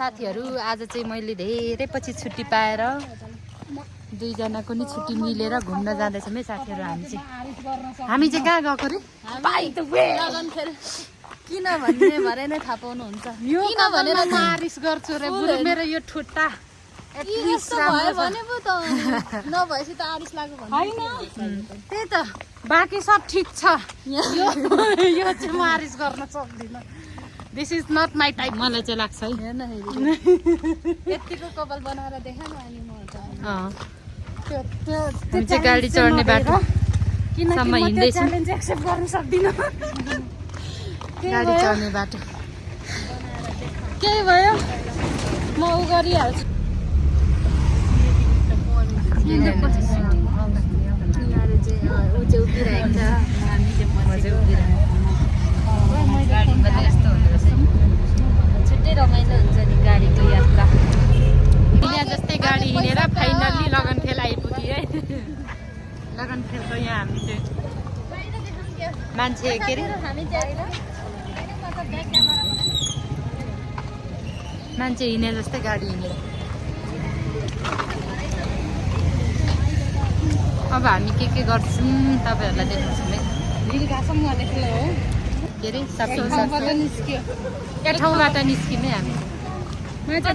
साथीहरू आज चाहिँ मैले धेरै पछि छुट्टी पाएर दुईजनाको नि छुट्टी मिलेर घुम्न जाँदैछौँ है साथीहरू। हामी चाहिँ कहाँ गएको रे? किन भन्ने भरे नै थाहा पाउनुहुन्छ। किन भनेर मारिस गर्छु रे बुढो मेरो यो ठुट्टा भने पो त नभएपछि त आरिस लाग्यो होइन त्यही त बाँकी सब ठिक छ यो चाहिँ मारिस गर्न सक्दिनँ। This is not my type मलाई चाहिँ लाग्छ है। हेर्न यतिको कपाल बनाएर देखा न अनि म हामी चाहिँ गाडी चढ्ने बाटो सम्म हिँड्दैछौँ। एक्सेप्ट गर्न सक्दिनँ गाडी चढ्ने बाटो केही भयो म उ गरिहाल्छु। छुट्टै रमाइलो हुन्छ नि गाडीको यात्रा। यहाँ जस्तै गाडी हिँडेर फाइनल्ली लगनखेल आइपुग्यो है। लगनखेलको यहाँ हामी चाहिँ मान्छे के अरे मान्छे हिँडे जस्तै गाडी हिँडेर अब हामी के गर्छौँ तपाईँहरूलाई देखाउँछौँ है। के अरे सपिङ यो ठाउँबाट निस्किने हामी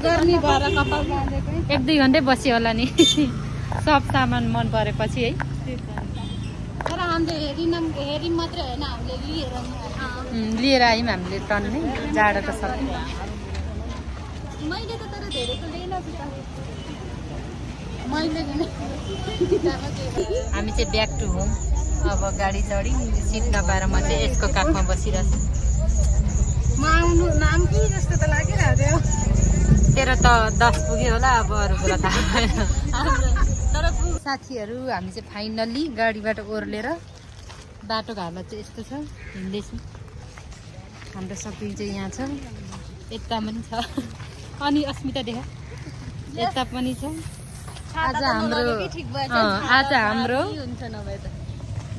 गर्मी भएर कपाल बाँधेको 1-2 घन्टै बस्यो होला नि सब सामान मन परेपछि है। तर हामीले हेरि मात्रै होइन हामीले लिएर आयौँ हामीले टन्नै जाडोको सबै। मैले त तर धेरै त लिएन मैले हामी चाहिँ ब्याक टु होम। अब गाडी चढ्यौँ सिट नपाएर म चाहिँ यसको काखमा बसिरहेको छु। म आउनु नाम कि जस्तो त लागिरहेको तेरो त 10 पुग्यो होला अब अरू कुरा थाहा भएन। तर साथीहरू हामी चाहिँ फाइनल्ली गाडीबाट ओर्लेर बाटोघाटो चाहिँ यस्तो छ हिँड्दैछौँ। हाम्रो सपिङ चाहिँ यहाँ छ यता पनि छ अनि अस्मिता देखा यता पनि छ। आज हाम्रो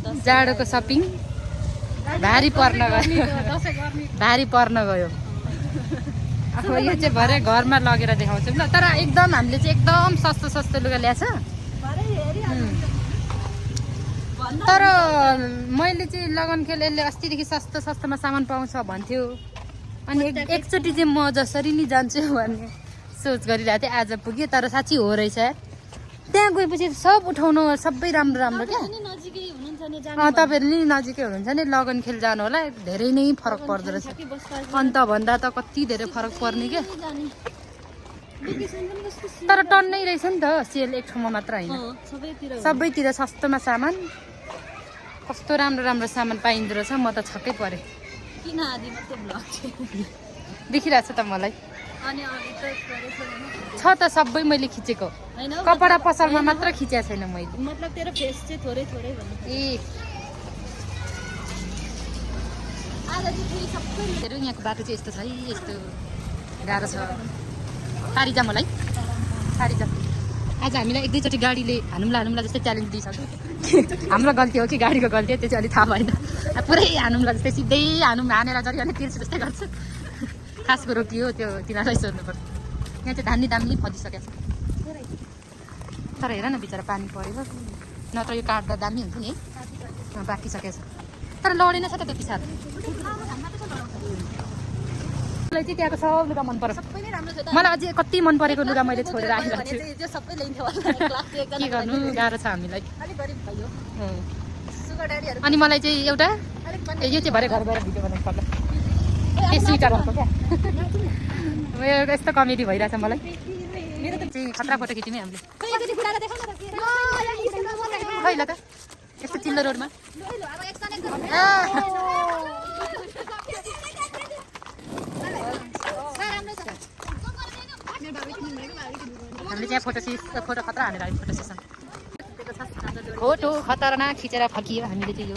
जाडोको सपिङ भारी पर्न गयो। अब यो चाहिँ भरे घरमा लगेर देखाउँछौँ ल। तर एकदम हामीले चाहिँ एकदम सस्तो लुगा ल्याएको छ। तर मैले चाहिँ लगनखेल यसले अस्तिदेखि सस्तोमा सामान पाउँछ भन्थ्यो अनि एकचोटि चाहिँ म जसरी नि जान्छु भन्ने सोच गरिरहेको थिएँ। आज पुग्यो तर साँच्ची हो रहेछ। त्यहाँ गएपछि सब उठाउनु सबै राम्रो क्या। तपाईँहरू नि नजिकै हुनुहुन्छ नि लगनखेल जानु होला धेरै नै फरक पर्दो रहेछ। अन्त भन्दा त कति धेरै फरक पर्ने क्या। तर टन्नै रहेछ नि त सेल एक ठाउँमा मात्र होइन सबैतिर सस्तोमा सामान कस्तो राम्रो सामान पाइँदो रहेछ। म त छक्कै परेँ। देखिरहेको छ त मलाई छ त सबै मैले खिचेको कपडा पसलमा मात्र खिचेको छैन मैले। मतलब तेरो फेस चाहिँ थोरै भन्नु ए यहाँको बाटो चाहिँ यस्तो छ है। यस्तो गाह्रो छ। पारी जा मलाई पारी जा। आज हामीलाई 1-2 चोटि गाडीले हानुम्ला जस्तै च्यालेन्ज दिइसक्यो। हाम्रो गल्ती हो कि गाडीको गल्ती हो त्यो चाहिँ अलिक थाहा भएन। पुरै हानुम्ला जस्तै सिधै हानेर जरि अनि तिर्छु जस्तै गर्छ। खास कुरो के हो त्यो तिनीहरूलाई सोध्नुपर्छ। यहाँ चाहिँ धान्ने दामले फदिसकेको छ। तर हेर न बिचरा पानी परेको नत्र यो काट्दा दामी हुन्छ नि है। बाँकी सकेको छ तर लडेन छ त त्यति साह्रो। मलाई चाहिँ त्यहाँको सब लुगा मन पर्यो। मलाई अझै कति मन परेको लुगा मैले छोडेर आइरहेको छु। के गर्नु गाह्रो छ हामीलाई। अनि मलाई चाहिँ एउटा यो चाहिँ भरे घर गएर भिडियो बनाउनु पर्ला। के स्विटर भएको क्या यस्तो कमेडी भइरहेछ मलाई। मेरो चाहिँ खतरा फोटो खिच्यौँ हामीले। खै ल त यस्तो चिल्लो रोडमा हामीले चाहिँ फोटो खतरा हानेर आयौँ फोटो सेसन। फोटो खतरनाक खिचेर फर्कियो हामीले चाहिँ यो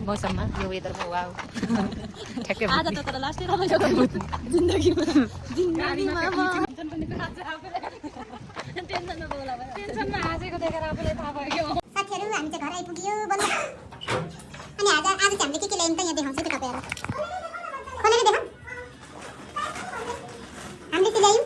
मौसममा यो वेदरमा। वाउ ठ्याक्कै साथीहरू हामी चाहिँ घर आइपुग्यो बल्ल। अनि आज चाहिँ हामीले के ल्यायौँ त यहाँ देखाउँछु त तपाईँहरूलाई। खोलेर देखाऊँ। हामीले के ल्यायौँ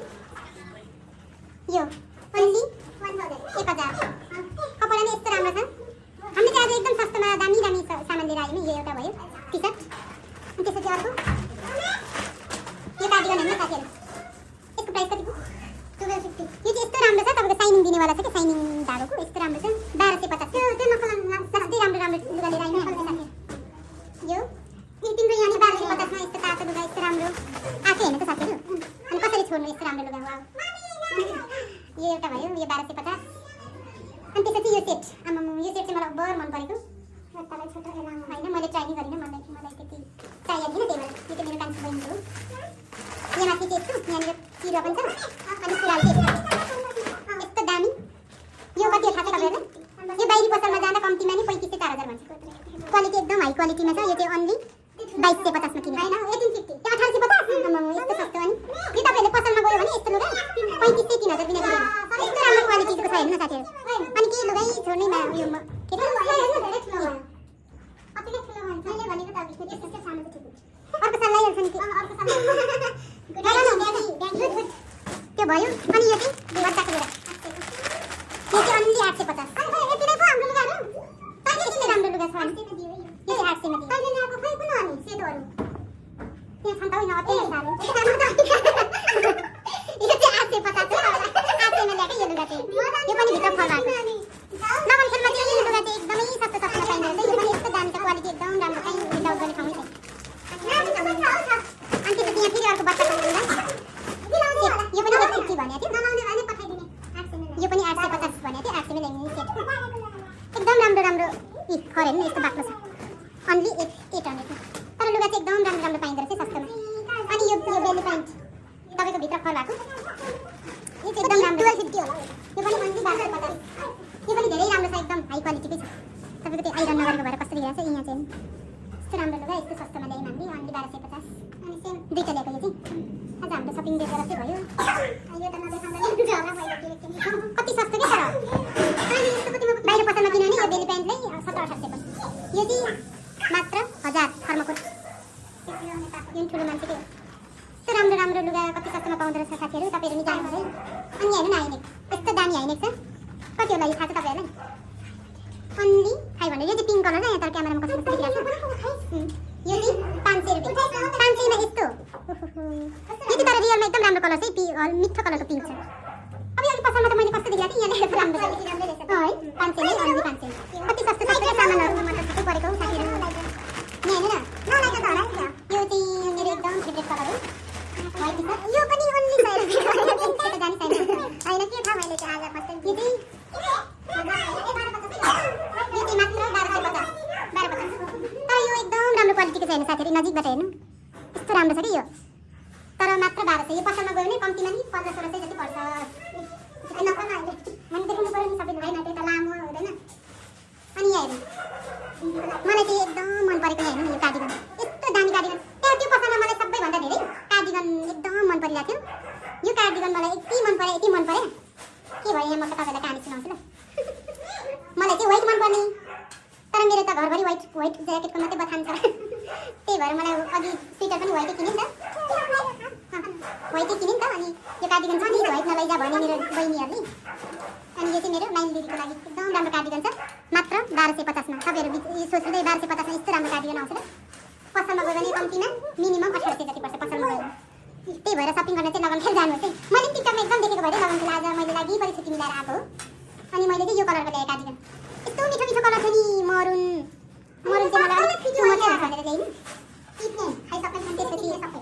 चुइनेवाला छ कि साइनिङ धागोको यस्तो राम्रो छ 1250 त्यो नखला जस्तै राम्रो राम्रो लुगा लिएर आइने यो तिम्रो यहाँ 1250 मा यस्तो तातो लुगा यस्तो राम्रो आफै हेर्नु त साथीहरु अनि कसरी छोड्नु यस्तो राम्रो लुगा वाउ यो एउटा भयो यो 1250 अनि त्यसपछि यो सेट आमा यो सेट चाहिँ मलाई बर मन परेको मलाई छोटो लामो हैन मैले ट्राई नि गरिन मलाई त्यति चाहिएको थिएन त्यही भएर यो चाहिँ मेरो कान्छी बहिनीको हो यहाँ माथि त्यस्तो यहाँनिर चिरो पनि छ अनि सुराल त्यस्तो यस्तो दामी यो कति थाहा छ तपाईहरुलाई यो बाहिरी पसलमा जाँदा कम्तीमा नि 35 से 4000 भन्छ क्वालिटी एकदम हाई क्वालिटीमा छ यो चाहिँ अन्ली 2250 मा किने हैन 1850 त्यो 1850 आमा यस्तो सस्तो अनि यो तपाईहरुले पसलमा गयो भने यस्तो लुगा 35 से 3000 बिना दिदैन यस्तो राम्रो क्वालिटीको छ हेर्नु साथीहरु अनि के लुगा छोड्नैमा यो के त अतिले ठुलो भन्छ मैले भनेको त बिस्कुट यस्तो सानो चाहिँ ठिक अर्को साल ल्याइहाल्छ नि अर्को साल त्यो भयो अनि यो चाहिँ बच्चाको लुगा यो चाहिँ अन्ली 850 यति नै पो हाम्रो लुगाहरु तैले यस्तो राम्रो लुगा छ अनि यो चाहिँ 800 मा दियो तैले ल्याएको खै कुन अनि सेतोहरु त्यहाँ छन् त होइन अति साह्रो यो चाहिँ 850 हो 800 मा ल्याएको यो लुगा चाहिँ यो पनि भित्र फल भएको लगन खेलमा चाहिँ यो लुगा चाहिँ एकदमै सस्तो सस्तो पाइन्छ यो पनि यस्तो दामी छ क्वालिटी एकदम राम्रो छ विदाउट गर्ने ठाउँै छैन अनि त्यसपछि यहाँ फेरि अर्को बच्चाको लुगा यो पनि 150 भनेको थियो नलाउने भने पठाइदिने 800 मा यो पनि 850 भनेको थियो 800 मा ल्याइदिने सेट एकदम राम्रो राम्रो खर हेर्नु यस्तो बाक्लो छ अन्ली 800 तर लुगा चाहिँ एकदम राम्रो राम्रो पाइँदो रहेछ सस्तोमा अनि यो बेली प्यान्ट तपाईको भित्र फल भएको यो चाहिँ एकदम राम्रो 1250 होला यो पनि अन्ली 1250 यो पनि धेरै राम्रो छ एकदम हाई क्वालिटीकै छ तपाईको त्यो आइरन नगरेको भएर कस्तो देखिरहेछ यहाँ चाहिँ यस्तो राम्रो लुगा यस्तो सस्तोमा ल्यायौँ हामीले अन्ली 1250 अनि सेम दुईटा ल्याएको यो चाहिँ आज हाम्रो सपिङ डेट जस्तै भयो यो त नदेखाउँदा नि होला कति सस्तो के तर बाहिर पसलमा किन्यो भने यो बेली प्यान्टले 1700-1800 पर्छ यो चाहिँ मात्र 1000 थर्मोकोट यो ठुलो मान्छेको यस्तो राम्रो राम्रो लुगा कति सस्तोमा पाउँदो रहेछ साथीहरु तपाईहरु नि जानु होला अनि हेर्नु न हाइनेक यस्तो दामी हाइनेक छ कति होला यो थाहा छ तपाईहरुलाई अन्ली 500 यो चाहिँ पिङ्क कलर छ यहाँ तर क्यामेरामा कस्तो देखिरहेको छ यो चाहिँ 500 रुपैयाँ 500 मा यस्तो यो तर रियलमा एकदम राम्रो कलर छ मिठो कलरको पिङ्क छ अब यो पसलमा त मैले कस्तो देखिरहेको थिएँ यहाँ लेखेको राम्रो छ है 500 नै अन्ली 500 कति सस्तो सस्तो सामानहरु मतलब थुप्रै परेको हो साथीहरु यहाँ हेर्नु न नलाइक त होला नि यो चाहिँ मेरो एकदम फेभरेट कलर हो व्हाइट छ यो पनि अन्ली 100 रुपैयाँ यो त जानि छैन हैन के थाहा मैले चाहिँ आज फर्स्ट टाइम यो चाहिँ मात्र 1250 तर यो एकदम राम्रो क्वालिटीको छ हेर्नु साथीहरु नजिकबाट हेर्नु यस्तो राम्रो छ कि यो तर मात्र 1200 यो पसलमा गयो भने कम्तीमा नि 1500 जति पर्छ नखला अहिले हामी देखाउनु पर्यो नि सबै लुगा हैन त्यो त लामो हुँदैन अनि यहाँ हेर्नु मलाई चाहिँ एकदम मन परेको यहाँ हेर्नु यो कार्डिगन यस्तो दामी कार्डिगन त्यो पसलमा मलाई सबैभन्दा धेरै कार्डिगन एकदम मन परिरहेको थियो यो कार्डिगन मलाई यति मन पर्यो के भयो यहाँ म तपाईलाई कहानी सुनाउँछु ल मलाई चाहिँ व्हाइट मन पर्ने तर मेरो त घरभरि व्हाइट ज्याकेटको मात्रै बथान छ त्यही भएर मलाई अघि स्वेटर पनि व्हाइटै किने नि त व्हाइटै किने नि त अनि यो कार्डिगन चाहिँ प्लिज व्हाइट नलैजा भने मेरो बहिनीहरूले अनि यो चाहिँ मेरो नाइन दिदीको लागि एकदम राम्रो कार्डिगन छ मात्र 1250 मा तपाईहरु यो सोच्दै 1250 मा यस्तो राम्रो कार्डिगन आउँछ र पसलमा गयो भने कम्तीमा मिनिमम 1800 जति पर्छ पसलमा गयो त्यही भएर शपिङ गर्न चाहिँ लगन खेल जानु चाहिँ मैले टिकटकमा एकदम देखेको भएर लगन खेल आज मैले लागि बढी छुट्टी मिलाएर आएको हो अनि मैले चाहिँ यो कलरको ल्याएँ कार्डिगन यस्तो मिठो मिठो कलर छ नि मरुन चाहिँ मलाई अलिक फिटो मात्रै हुन्छ भनेर ल्याइनु इट्ने हाई सबै त्यसपछि सबै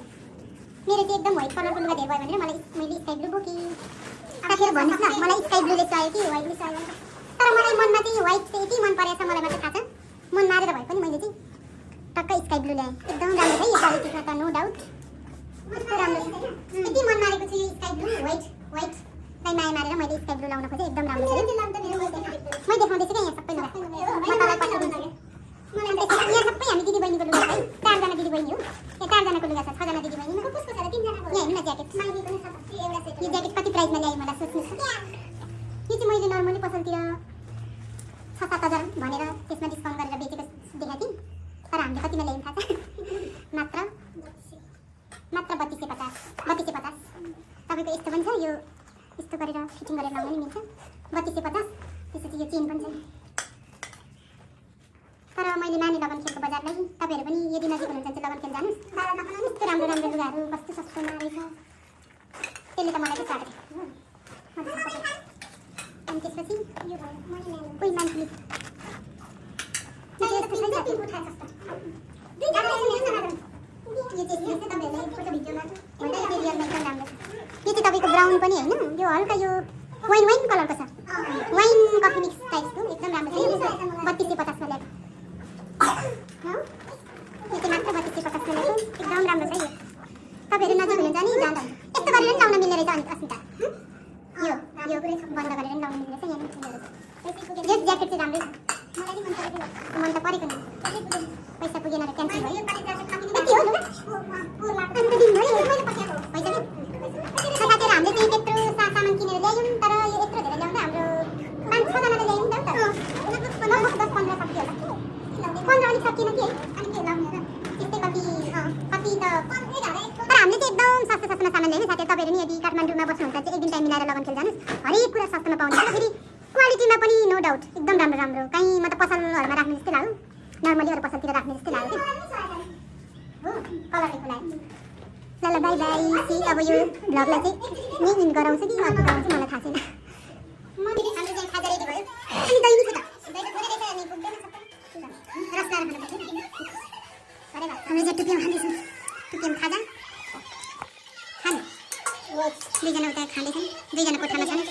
मेरो चाहिँ एकदम व्हाइट कलरको लुगा धेरै भयो भनेर मैले स्काई ब्लू बोकेँ साथीहरु भन्नुस् न मलाई स्काई ब्लूले चाहियो कि व्हाइटले चाहियो तर मलाई मनमा चाहिँ व्हाइट चाहिँ यति मन परेछ मलाई मात्र थाहा छ मन मारेर भए पनि मैले चाहिँ टक्क स्काई ब्लू ल्याएँ एकदम राम्रो छ यो क्वालिटीमा त नो डाउट कस्तो राम्रो छ यति मन मारेको छु यो स्काई ब्लू व्हाइटलाई माया मारेर मैले स्काई ब्लू लाउन खोजेँ एकदम राम्रो छ मै देखाउँदैछु क्या यहाँ सबै लुगा म तपाईलाई पठाइदिन्छु यहाँ सबै हामी दिदी बहिनीको लुगा है 4 जना दिदी बहिनी हो यहाँ 4 जनाको लुगा छ 6 जना दिदी बहिनी कसको छ 3 जनाको यहाँ हेर्नु न ज्याकेट यो ज्याकेट कति प्राइसमा ल्याएँ मलाई सोच्नुहोस् यो चाहिँ मैले नर्मली पसलतिर 6-7 हजार भनेर त्यसमा डिस्काउन्ट गरेर बेचेको देखाएको थिएँ तर हामीले कतिमा ल्यायौँ थाहा छ मात्र 3250 तपाईँको यस्तो पनि छ यो यस्तो गरेर फिटिङ गरेर लाउन नि मिल्छ 3250 त्यसपछि यो चेन पनि छ तर मैले नानी लगन खेलको बजारलाई तपाईहरु पनि यदि नजिक हुनुहुन्छ भने लगन खेल जानुस् यस्तो राम्रो राम्रो लुगाहरू कस्तो सस्तोमा रहेछ त्यसले त मलाई चाहिँ साह्रो अनि त्यसपछि कोही मान्छेले यो चाहिँ तपाईँको ब्राउन पनि होइन, यो हल्का यो वाइन कलरको छ, वाइन कफी मिक्स टाइपको एकदम राम्रो छ। यो 3250 मा ल्याएको, यो चाहिँ मात्र 3250 मा ल्याएको, एकदम राम्रो छ यो। तपाईँहरू नजिक हुनुहुन्छ नि जाँदा यस्तो गरेर नि लाउन मिल्ने रहेछ। अनि अस्मिता यो बन्द गरेर नि लाउन मिल्ने रहेछ। यहाँ यो ज्याकेट चाहिँ राम्रै छ, मन त परेको नि, पैसा पुगेन र क्यान्सल भयो। यति हो लुगा अन्त दिनु भयो पैसा नि साथीहरू। हामीले चाहिँ त्यत्रो सामान किनेर ल्यायौँ, तर यो यत्रो धेरै ल्याउँदा हाम्रो 5-6 जनाले ल्यायौँ नि त। लगभग 10-15 सक्यो होला, 15 अलिक सकिएन कि है, अनि के लाउने र त्यस्तै कति त। तर हामीले चाहिँ एकदम सस्तोमा सामान ल्यायौँ साथीहरू। तपाईँहरू नि यदि काठमाडौँमा बस्नुहुन्छ चाहिँ एक दिन टाइम मिलाएर लगनखेल जानुहोस्, हरेक कुरा सस्तोमा पाउनुहुन्छ। फेरि क्वालिटीमा पनि नो डाउट एकदम राम्रो कहीँ म त पसलहरूमा राख्ने जस्तै लाग्यो, नर्मली अरू पसलतिर राख्ने जस्तै लाग्यो हो। कलरले खुलायो ल बाई बाई। अब यो भ्लगलाई चाहिँ यहीँ इन गराउँछु कि अर्को गराउँछु मलाई थाहा छैन। हाम्रो चाहिँ खाजा रेडी भयो। अनि दही छ त, दही थोरै रहेछ अनि पुग्दैन सबै रस लाएर खानुपर्छ। हामी चाहिँ टुप्पीमा खाँदैछौँ, टुप्पीमा खाजा खानु। दुईजना उता खाँदैछन्, दुईजना कोठामा छन्।